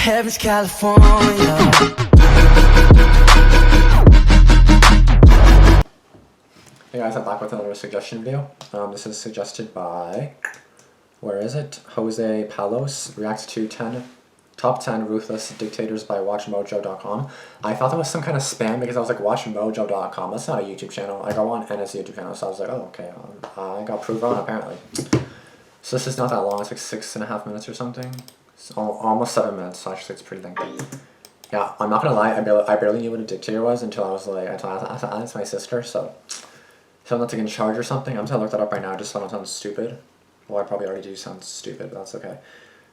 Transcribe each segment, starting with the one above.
Heaven's California. Hey guys, I'm back with another suggestion video. This is suggested by, where is it? Jose Palos reacts to top 10 Ruthless Dictators by WatchMojo.com. I thought that was some kind of spam because I was like, WatchMojo.com. That's not a YouTube channel. I go on and it's a YouTube channel, so I was like, oh, okay. I got proved wrong apparently. So this is not that long. It's like 6.5 minutes or something. It's almost 7 minutes. So actually, it's pretty lengthy. Yeah, I'm not gonna lie. I barely knew what a dictator was until I was like, I asked my sister. So not to get in charge or something. I'm just gonna look that up right now just so I don't sound stupid. Well, I probably already do sound stupid, but that's okay.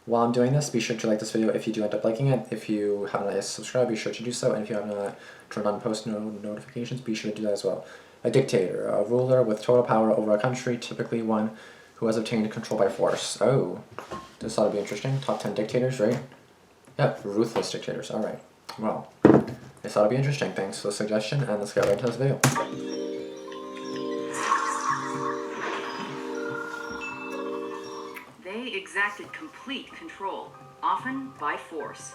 While I'm doing this, be sure to like this video if you do end up liking it. If you haven't yet subscribed, be sure to do so. And if you have not turned on post notifications, be sure to do that as well. A dictator, a ruler with total power over a country, typically one who has obtained control by force. Oh, this ought to be interesting. Top 10 dictators, right? Yep, ruthless dictators. All right. Well, this ought to be interesting. Thanks for the suggestion, and let's get right into this video. They exacted complete control, often by force.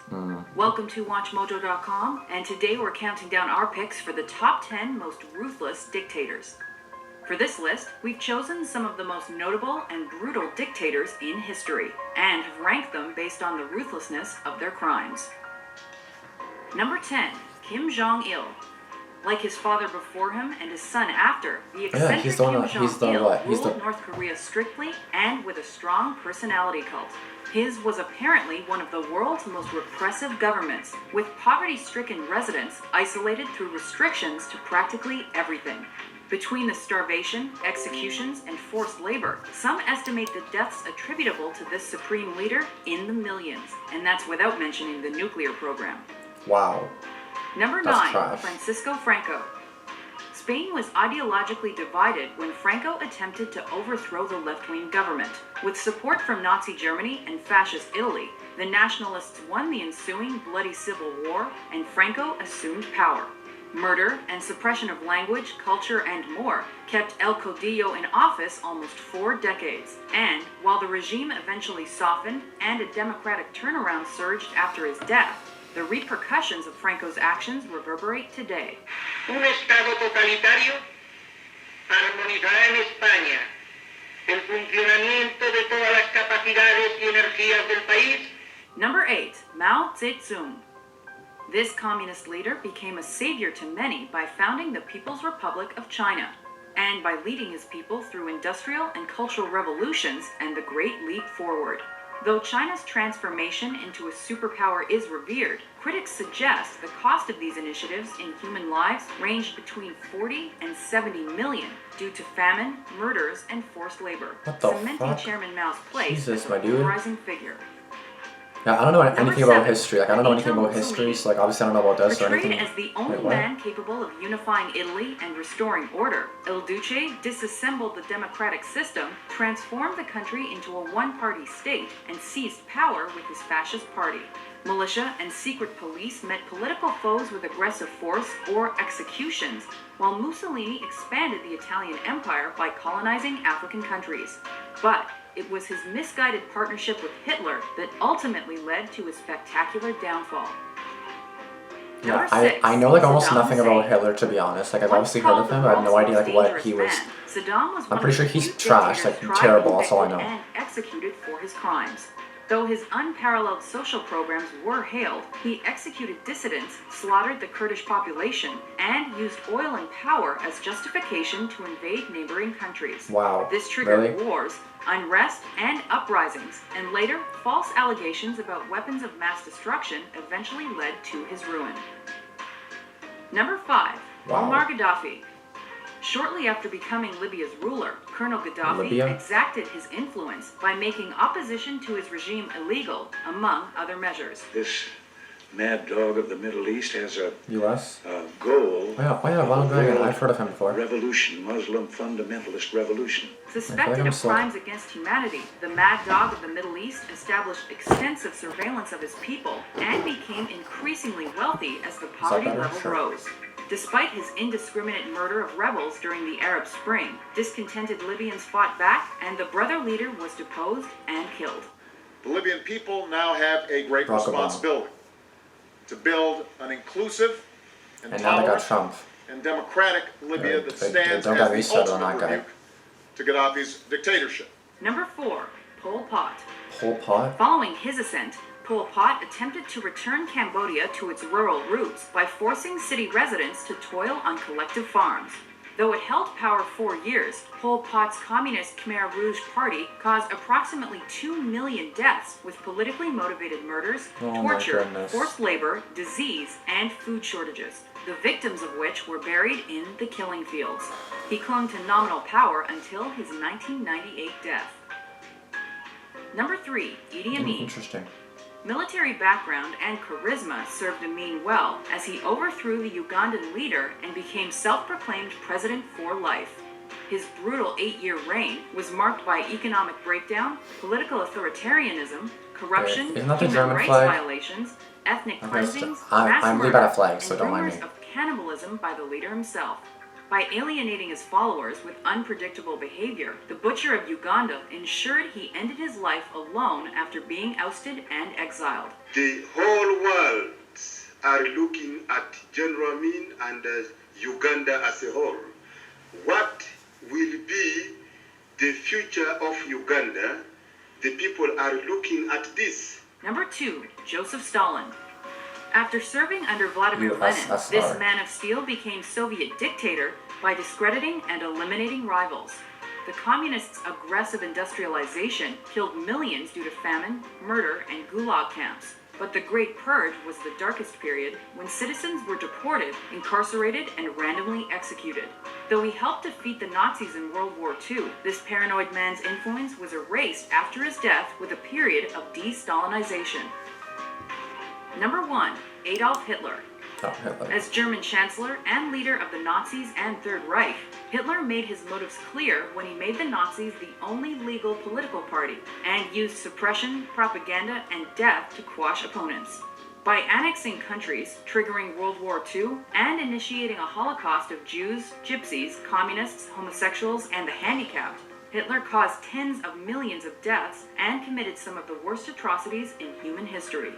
Welcome to WatchMojo.com, and today we're counting down our picks for the top 10 most ruthless dictators. For this list, we've chosen some of the most notable and brutal dictators in history, and have ranked them based on the ruthlessness of their crimes. Number 10, Kim Jong-il. Like his father before him and his son after, the eccentric Kim Jong-il ruled North Korea strictly and with a strong personality cult. His was apparently one of the world's most repressive governments, with poverty-stricken residents isolated through restrictions to practically everything. Between the starvation, executions, and forced labor, some estimate the deaths attributable to this supreme leader in the millions, and that's without mentioning the nuclear program. Wow. Number 9, Francisco Franco. Spain was ideologically divided when Franco attempted to overthrow the left-wing government. With support from Nazi Germany and fascist Italy, the nationalists won the ensuing bloody civil war, and Franco assumed power. Murder and suppression of language, culture, and more kept El Caudillo in office almost 4 decades. And while the regime eventually softened and a democratic turnaround surged after his death, the repercussions of Franco's actions reverberate today. Un Estado totalitario armonizará en España el funcionamiento de todas las capacidades y energías del país. Number 8, Mao Zedong. This communist leader became a savior to many by founding the People's Republic of China, and by leading his people through industrial and cultural revolutions and the Great Leap Forward. Though China's transformation into a superpower is revered, critics suggest the cost of these initiatives in human lives ranged between 40 and 70 million due to famine, murders, and forced labor, cementing Chairman Mao's place as a polarizing figure. Yeah, I don't know anything about history. Like, I don't know anything about history, so like, obviously I don't know about this or anything. Portrayed as the only man capable of unifying Italy and restoring order, Il Duce disassembled the democratic system, transformed the country into a one-party state, and seized power with his fascist party. Militia and secret police met political foes with aggressive force or executions, while Mussolini expanded the Italian Empire by colonizing African countries. But it was his misguided partnership with Hitler that ultimately led to his spectacular downfall. Yeah, I know like almost nothing about Hitler, to be honest. Like, I've obviously heard of him, but I have no idea like what he was. I'm pretty sure he's trash, like terrible, that's all I know. And executed for his crimes. Though his unparalleled social programs were hailed, he executed dissidents, slaughtered the Kurdish population, and used oil and power as justification to invade neighboring countries. Wow. This triggered wars, unrest, and uprisings, and later, false allegations about weapons of mass destruction eventually led to his ruin. Number 5, Muammar Gaddafi. Shortly after becoming Libya's ruler, Colonel Gaddafi exacted his influence by making opposition to his regime illegal, among other measures. This mad dog of the Middle East has a goal. I've heard of him before. Revolution, Muslim fundamentalist revolution. Suspected of crimes against humanity, the mad dog of the Middle East established extensive surveillance of his people and became increasingly wealthy as the poverty level rose. Despite his indiscriminate murder of rebels during the Arab Spring, discontented Libyans fought back, and the brother leader was deposed and killed. The Libyan people now have a great responsibility to build an inclusive and tolerant and democratic Libya that stands as the ultimate rebuke to Gaddafi's dictatorship. Number 4, Pol Pot. Pol Pot? Following his ascent, Pol Pot attempted to return Cambodia to its rural roots by forcing city residents to toil on collective farms. Though it held power 4 years, Pol Pot's Communist Khmer Rouge Party caused approximately 2 million deaths with politically motivated murders, torture, forced labor, disease, and food shortages, the victims of which were buried in the killing fields. He clung to nominal power until his 1998 death. Number 3, Idi Amin. Interesting. Military background and charisma served Amin well as he overthrew the Ugandan leader and became self-proclaimed president for life. His brutal 8-year reign was marked by economic breakdown, political authoritarianism, corruption, human rights violations, ethnic cleansings, mass murder, and rumors of cannibalism by the leader himself. By alienating his followers with unpredictable behavior, the Butcher of Uganda ensured he ended his life alone after being ousted and exiled. The whole world are looking at General Amin and Uganda as a whole. What will be the future of Uganda? The people are looking at this. Number 2, Joseph Stalin. After serving under Vladimir Lenin, this man of steel became Soviet dictator by discrediting and eliminating rivals. The communists' aggressive industrialization killed millions due to famine, murder, and gulag camps. But the Great Purge was the darkest period when citizens were deported, incarcerated, and randomly executed. Though he helped defeat the Nazis in World War II, this paranoid man's influence was erased after his death with a period of de-Stalinization. Number 1, Adolf Hitler. As German Chancellor and leader of the Nazis and Third Reich, Hitler made his motives clear when he made the Nazis the only legal political party and used suppression, propaganda, and death to quash opponents. By annexing countries, triggering World War II, and initiating a holocaust of Jews, Gypsies, communists, homosexuals, and the handicapped, Hitler caused tens of millions of deaths and committed some of the worst atrocities in human history.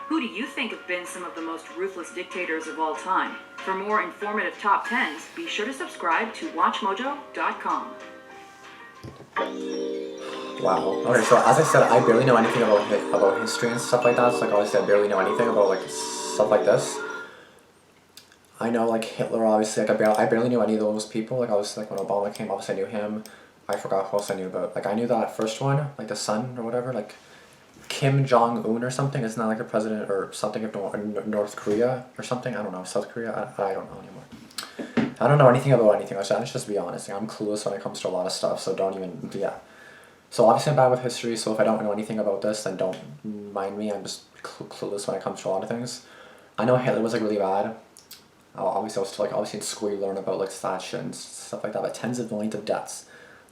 Who do you think have been some of the most ruthless dictators of all time? For more informative top 10s, be sure to subscribe to WatchMojo.com. Wow. Okay, so as I said, I barely know anything about history and stuff like that. So like obviously I barely know anything about like stuff like this. I know like Hitler, obviously, like I barely knew any of those people. Like obviously like when Obama came, obviously I knew him. I forgot who else I knew about. Like I knew that first one, like the son or whatever, like Kim Jong-un or something. Isn't that like a president or something of North Korea or something? I don't know. South Korea? I don't know anymore. I don't know anything about anything. Let's just be honest. Like, I'm clueless when it comes to a lot of stuff, so don't even, yeah. So obviously I'm bad with history, so if I don't know anything about this, then don't mind me. I'm just clueless when it comes to a lot of things. I know Hitler was like really bad. Obviously I was still like obviously in school you learn about like that shit and stuff like that, but tens of millions of deaths.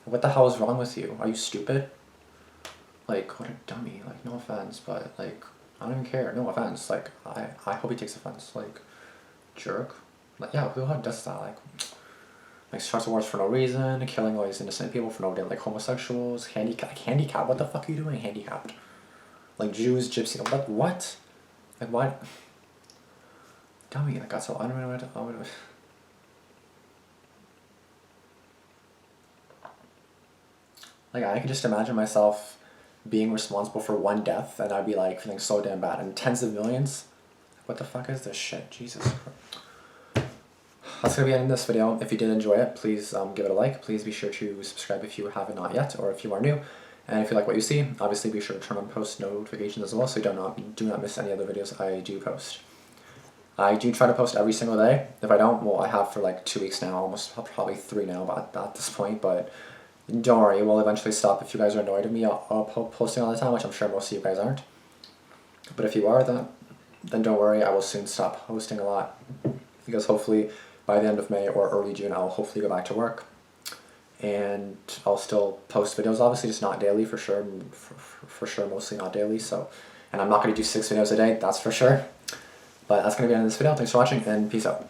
What the hell is wrong with you? Are you stupid? Like, what a dummy. Like, no offense, but like I don't even care. No offense. Like I hope he takes offense. Like, jerk. Like, yeah, who does that? Like starts wars for no reason, killing all these innocent people for no reason, like homosexuals, handicapped. What the fuck are you doing, handicapped? Like Jews, Gypsies. What? Like what? Dummy, like that's all. I don't know what to. Like I can just imagine myself being responsible for one death, and I'd be like feeling so damn bad. And tens of millions. What the fuck is this shit? Jesus Christ. That's gonna be the end of this video. If you did enjoy it, please give it a like. Please be sure to subscribe if you haven't not yet, or if you are new. And if you like what you see, obviously be sure to turn on post notifications as well, so you do not miss any other videos I do post. I do try to post every single day. If I don't, well, I have for like 2 weeks now, almost probably 3 now at this point, but don't worry, it will eventually stop. If you guys are annoyed at me posting all the time, which I'm sure most of you guys aren't. But if you are, then don't worry, I will soon stop posting a lot. Because hopefully by the end of May or early June, I'll hopefully go back to work. And I'll still post videos, obviously just not daily for sure, for sure mostly not daily, so. And I'm not going to do 6 videos a day, that's for sure. But that's going to be the end of this video. Thanks for watching, and peace out.